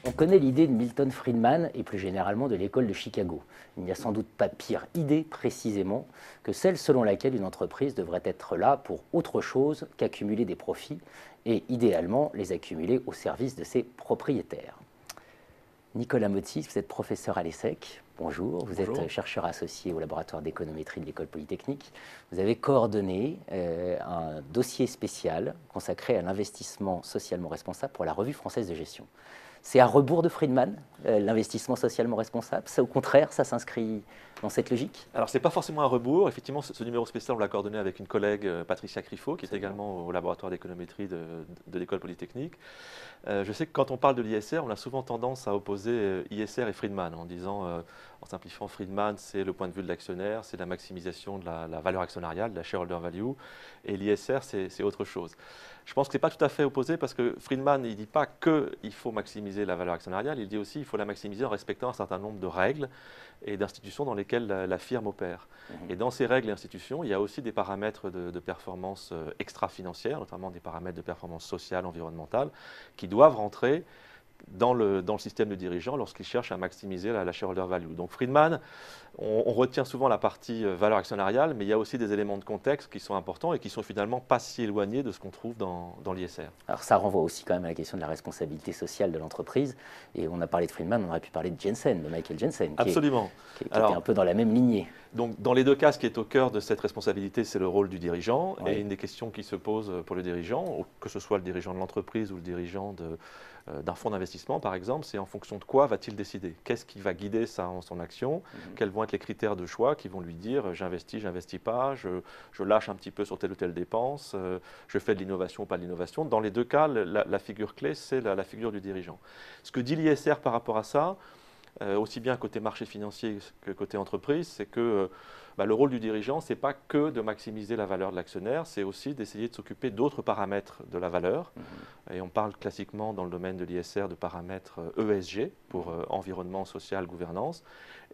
On connaît l'idée de Milton Friedman et plus généralement de l'école de Chicago. Il n'y a sans doute pas pire idée précisément que celle selon laquelle une entreprise devrait être là pour autre chose qu'accumuler des profits et idéalement les accumuler au service de ses propriétaires. Nicolas Motti, vous êtes professeur à l'ESSEC. Bonjour, vous Bonjour. êtes chercheur associé au laboratoire d'économétrie de l'École polytechnique. Vous avez coordonné un dossier spécial consacré à l'investissement socialement responsable pour la Revue française de gestion. C'est à rebours de Friedman, l'investissement socialement responsable. Ça, au contraire, ça s'inscrit dans cette logique? Alors, ce n'est pas forcément un rebours. Effectivement, ce numéro spécial, on l'a coordonné avec une collègue, Patricia Criffo, qui est également au laboratoire d'économétrie de l'École polytechnique. Je sais que quand on parle de l'ISR, on a souvent tendance à opposer ISR et Friedman, en disant, en simplifiant, Friedman, c'est le point de vue de l'actionnaire, c'est la maximisation de la valeur actionnariale, de la shareholder value, et l'ISR, c'est autre chose. Je pense que ce n'est pas tout à fait opposé parce que Friedman, il ne dit pas qu'il faut maximiser la valeur actionnariale, il dit aussi qu'il faut la maximiser en respectant un certain nombre de règles et d'institutions dans lesquelles la firme opère. Et dans ces règles et institutions, il y a aussi des paramètres de performance extra-financière, notamment des paramètres de performance sociale, environnementale, qui doivent rentrer dans le système de dirigeants lorsqu'ils cherchent à maximiser la shareholder value. Donc Friedman, on retient souvent la partie valeur actionnariale, mais il y a aussi des éléments de contexte qui sont importants et qui sont finalement pas si éloignés de ce qu'on trouve dans l'ISR. Alors ça renvoie aussi quand même à la question de la responsabilité sociale de l'entreprise. Et on a parlé de Friedman, on aurait pu parler de Jensen, de Michael Jensen, Absolument. qui était un peu dans la même lignée. Donc, dans les deux cas, ce qui est au cœur de cette responsabilité, c'est le rôle du dirigeant. Oui. Et une des questions qui se posent pour le dirigeant, que ce soit le dirigeant de l'entreprise ou le dirigeant d'un fonds d'investissement, par exemple, c'est en fonction de quoi va-t-il décider? Qu'est-ce qui va guider son action? Quels vont être les critères de choix qui vont lui dire j'investis, j'investis pas, je lâche un petit peu sur telle ou telle dépense, je fais de l'innovation ou pas de l'innovation? Dans les deux cas, la figure clé, c'est la figure du dirigeant. Ce que dit l'ISR par rapport à ça, aussi bien côté marché financier que côté entreprise, c'est que le rôle du dirigeant, ce n'est pas que de maximiser la valeur de l'actionnaire, c'est aussi d'essayer de s'occuper d'autres paramètres de la valeur. Et on parle classiquement dans le domaine de l'ISR de paramètres ESG, pour environnement, social, gouvernance.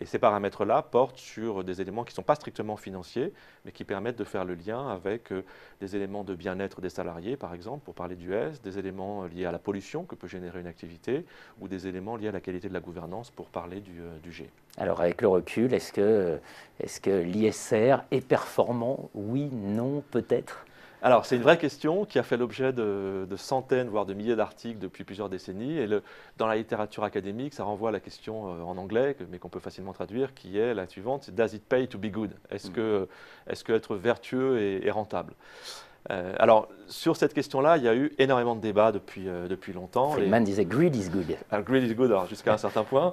Et ces paramètres-là portent sur des éléments qui ne sont pas strictement financiers, mais qui permettent de faire le lien avec des éléments de bien-être des salariés, par exemple, pour parler du S, des éléments liés à la pollution que peut générer une activité, ou des éléments liés à la qualité de la gouvernance, pour parler du G. Alors avec le recul, est-ce que l'ISR est performant? Oui, non, peut-être? Alors, c'est une vraie question qui a fait l'objet de centaines, voire de milliers d'articles depuis plusieurs décennies. Et dans la littérature académique, ça renvoie à la question en anglais, mais qu'on peut facilement traduire, qui est la suivante, c'est « Does it pay to be good » Est-ce que être vertueux est rentable? Alors, sur cette question-là, il y a eu énormément de débats depuis longtemps. Friedman disait « greed is good ». Greed is good, jusqu'à un certain point.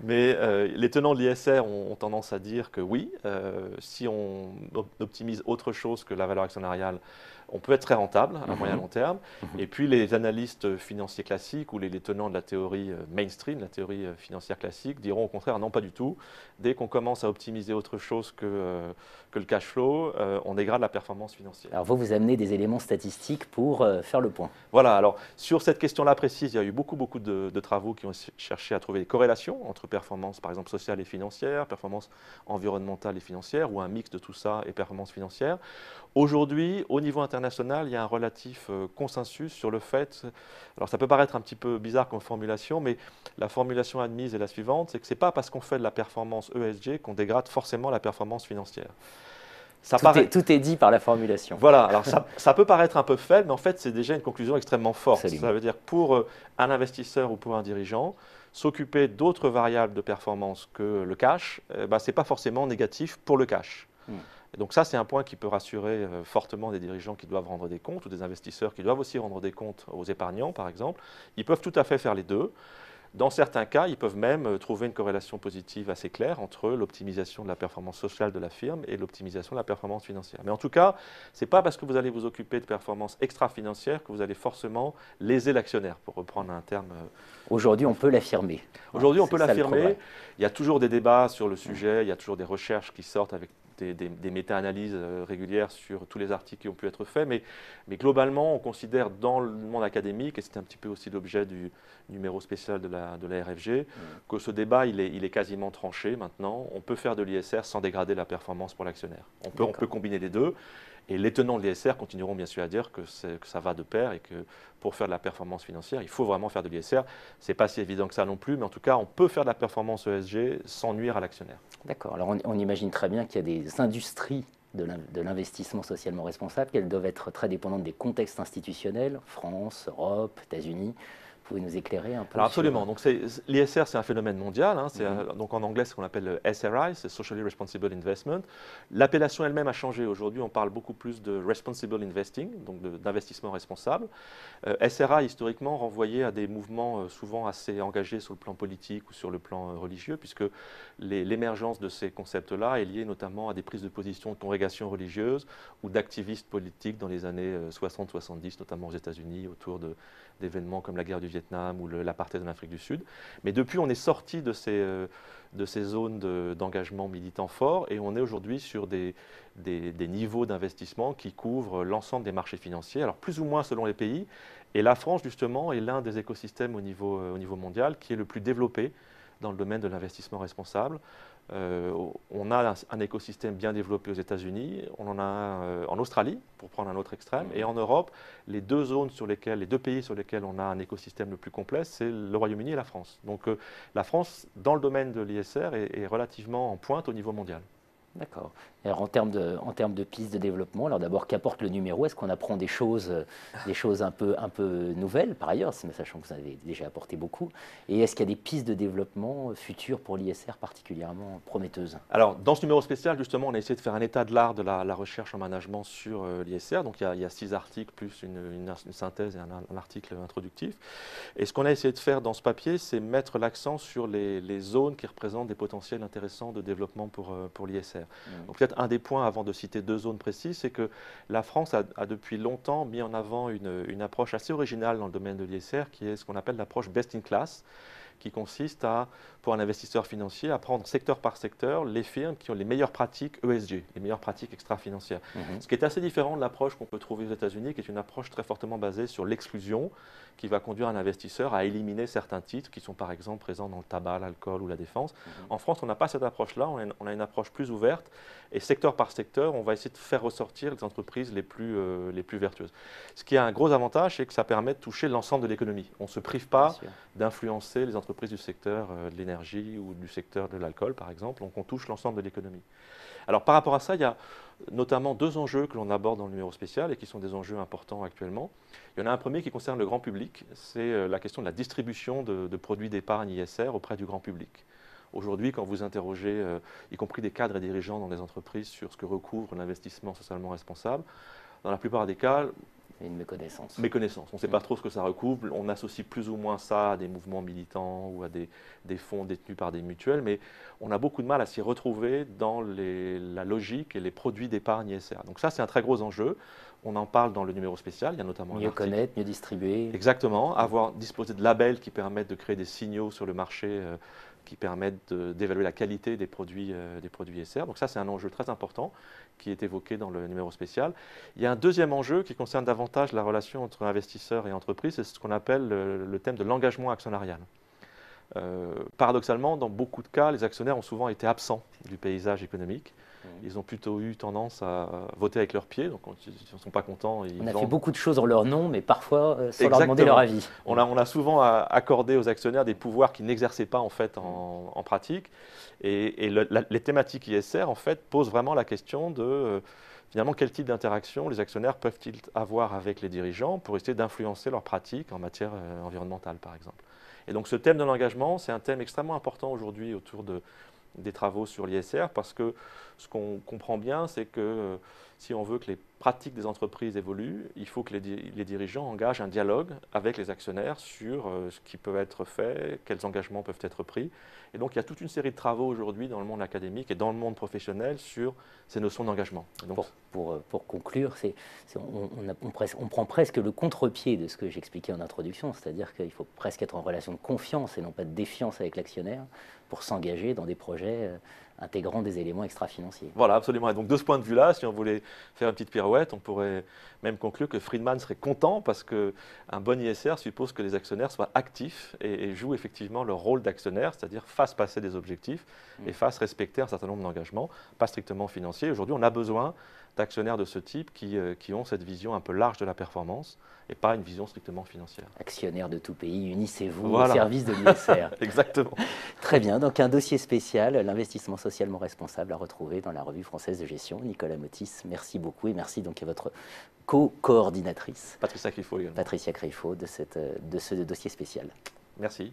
Mais les tenants de l'ISR ont tendance à dire que oui, si on optimise autre chose que la valeur actionnariale, on peut être très rentable à moyen long terme. Et puis les analystes financiers classiques ou les tenants de la théorie mainstream, la théorie financière classique, diront au contraire non, pas du tout. Dès qu'on commence à optimiser autre chose que le cash flow, on dégrade la performance financière. Alors vous amenez des éléments statistiques pour faire le point. Voilà, alors sur cette question-là précise, il y a eu beaucoup de travaux qui ont cherché à trouver des corrélations entre performance par exemple sociale et financière, performance environnementale et financière, ou un mix de tout ça et performance financière. Aujourd'hui, au niveau international, il y a un relatif consensus sur le fait, alors ça peut paraître un petit peu bizarre comme formulation, mais la formulation admise est la suivante, c'est que ce n'est pas parce qu'on fait de la performance ESG qu'on dégrade forcément la performance financière. Tout est dit par la formulation. Voilà, alors ça peut paraître un peu faible, mais en fait c'est déjà une conclusion extrêmement forte. Absolument. Ça veut dire pour un investisseur ou pour un dirigeant, s'occuper d'autres variables de performance que le cash, ce n'est pas forcément négatif pour le cash. Et donc ça, c'est un point qui peut rassurer fortement des dirigeants qui doivent rendre des comptes ou des investisseurs qui doivent aussi rendre des comptes aux épargnants, par exemple. Ils peuvent tout à fait faire les deux. Dans certains cas, ils peuvent même trouver une corrélation positive assez claire entre l'optimisation de la performance sociale de la firme et l'optimisation de la performance financière. Mais en tout cas, ce n'est pas parce que vous allez vous occuper de performance extra-financière que vous allez forcément léser l'actionnaire, pour reprendre un terme. Aujourd'hui, on peut l'affirmer. Aujourd'hui, on peut l'affirmer. Il y a toujours des débats sur le sujet, il y a toujours des recherches qui sortent avec des méta-analyses régulières sur tous les articles qui ont pu être faits, mais globalement, on considère dans le monde académique, et c'est un petit peu aussi l'objet du numéro spécial de la RFG, que ce débat, il est quasiment tranché maintenant. On peut faire de l'ISR sans dégrader la performance pour l'actionnaire. On peut combiner les deux. Et les tenants de l'ISR continueront bien sûr à dire que ça va de pair et que pour faire de la performance financière, il faut vraiment faire de l'ISR. Ce n'est pas si évident que ça non plus, mais en tout cas, on peut faire de la performance ESG sans nuire à l'actionnaire. D'accord. Alors on imagine très bien qu'il y a des industries de l'investissement socialement responsable, qu'elles doivent être très dépendantes des contextes institutionnels, France, Europe, États-Unis. Vous pouvez nous éclairer un peu? Alors absolument. Donc l'ISR, c'est un phénomène mondial. Hein. Donc en anglais, c'est ce qu'on appelle le SRI, c'est Socially Responsible Investment. L'appellation elle-même a changé. Aujourd'hui, on parle beaucoup plus de Responsible Investing, donc d'investissement responsable. SRI, historiquement, renvoyait à des mouvements souvent assez engagés sur le plan politique ou sur le plan religieux, puisque l'émergence de ces concepts-là est liée notamment à des prises de position de congrégations religieuses ou d'activistes politiques dans les années 60-70, notamment aux États-Unis, autour d'événements comme la guerre du Vietnam ou l'apartheid en Afrique du Sud. Mais depuis, on est sorti de ces zones d'engagement militant fort et on est aujourd'hui sur des niveaux d'investissement qui couvrent l'ensemble des marchés financiers, alors plus ou moins selon les pays. Et la France, justement, est l'un des écosystèmes au niveau mondial qui est le plus développé dans le domaine de l'investissement responsable. On a un écosystème bien développé aux États-Unis, on en a un en Australie, pour prendre un autre extrême, et en Europe, les deux pays sur lesquels on a un écosystème le plus complet, c'est le Royaume-Uni et la France. Donc la France, dans le domaine de l'ISR, est relativement en pointe au niveau mondial. D'accord. Alors en termes de pistes de développement, alors d'abord, qu'apporte le numéro? Est-ce qu'on apprend des choses un peu nouvelles par ailleurs, sachant que vous en avez déjà apporté beaucoup? Et est-ce qu'il y a des pistes de développement futures pour l'ISR particulièrement prometteuses? Alors, dans ce numéro spécial, justement, on a essayé de faire un état de l'art de la recherche en management sur l'ISR. Donc, il y a 6 articles, plus une synthèse et un article introductif. Et ce qu'on a essayé de faire dans ce papier, c'est mettre l'accent sur les zones qui représentent des potentiels intéressants de développement pour l'ISR. Donc, peut-être un des points, avant de citer 2 zones précises, c'est que la France a depuis longtemps mis en avant une approche assez originale dans le domaine de l'ISR, qui est ce qu'on appelle l'approche best in class, qui consiste pour un investisseur financier, à prendre secteur par secteur les firmes qui ont les meilleures pratiques ESG, les meilleures pratiques extra-financières. Ce qui est assez différent de l'approche qu'on peut trouver aux États-Unis, qui est une approche très fortement basée sur l'exclusion, qui va conduire un investisseur à éliminer certains titres qui sont par exemple présents dans le tabac, l'alcool ou la défense. En France, on n'a pas cette approche-là, on a une approche plus ouverte, et secteur par secteur, on va essayer de faire ressortir les entreprises les plus vertueuses. Ce qui a un gros avantage, c'est que ça permet de toucher l'ensemble de l'économie. On ne se prive pas d'influencer les entreprises du secteur de l'énergie ou du secteur de l'alcool, par exemple. Donc on touche l'ensemble de l'économie. Alors par rapport à ça, il y a notamment 2 enjeux que l'on aborde dans le numéro spécial et qui sont des enjeux importants actuellement. Il y en a un premier qui concerne le grand public, c'est la question de la distribution de produits d'épargne ISR auprès du grand public. Aujourd'hui, quand vous interrogez, y compris des cadres et dirigeants dans des entreprises, sur ce que recouvre l'investissement socialement responsable, dans la plupart des cas, une méconnaissance. Méconnaissance. On ne sait pas trop ce que ça recouvre. On associe plus ou moins ça à des mouvements militants ou à des fonds détenus par des mutuelles, mais on a beaucoup de mal à s'y retrouver dans la logique et les produits d'épargne ISR. Donc ça, c'est un très gros enjeu. On en parle dans le numéro spécial. Il y a notamment mieux connaître, mieux distribuer. Exactement. Disposer de labels qui permettent de créer des signaux sur le marché qui permettent d'évaluer la qualité des produits ISR. Donc ça, c'est un enjeu très important qui est évoqué dans le numéro spécial. Il y a un deuxième enjeu qui concerne davantage la relation entre investisseurs et entreprises, c'est ce qu'on appelle le thème de l'engagement actionnarial. Paradoxalement, dans beaucoup de cas, les actionnaires ont souvent été absents du paysage économique. Ils ont plutôt eu tendance à voter avec leurs pieds, donc s'ils ne sont pas contents, on a fait beaucoup de choses en leur nom, mais parfois sans leur demander leur avis. On a souvent accordé aux actionnaires des pouvoirs qu'ils n'exerçaient pas en fait en pratique, et les thématiques ISR en fait posent vraiment la question de finalement quel type d'interaction les actionnaires peuvent-ils avoir avec les dirigeants pour essayer d'influencer leurs pratiques en matière environnementale par exemple. Et donc ce thème de l'engagement, c'est un thème extrêmement important aujourd'hui autour des travaux sur l'ISR, parce que ce qu'on comprend bien, c'est que si on veut que les pratiques des entreprises évoluent, il faut que les dirigeants engagent un dialogue avec les actionnaires sur ce qui peut être fait, quels engagements peuvent être pris. Et donc il y a toute une série de travaux aujourd'hui dans le monde académique et dans le monde professionnel sur ces notions d'engagement. Pour conclure, on prend presque le contre-pied de ce que j'expliquais en introduction, c'est-à-dire qu'il faut presque être en relation de confiance et non pas de défiance avec l'actionnaire pour s'engager dans des projets intégrant des éléments extra-financiers. Voilà, absolument. Et donc de ce point de vue-là, si on voulait faire une petite pirouette, on pourrait même conclure que Friedman serait content parce qu'un bon ISR suppose que les actionnaires soient actifs et jouent effectivement leur rôle d'actionnaire, c'est-à-dire fassent passer des objectifs et fassent respecter un certain nombre d'engagements, pas strictement financiers. Aujourd'hui, on a besoin d'actionnaires de ce type qui ont cette vision un peu large de la performance et pas une vision strictement financière. Actionnaires de tout pays, unissez-vous Voilà. au service de l'ISR. Exactement. Très bien, donc un dossier spécial, l'investissement socialement responsable, à retrouver dans la revue française de gestion. Nicolas Motis, merci beaucoup et merci donc à votre co-coordinatrice, Patricia Criffaut également. Patricia Criffaut, de ce dossier spécial. Merci.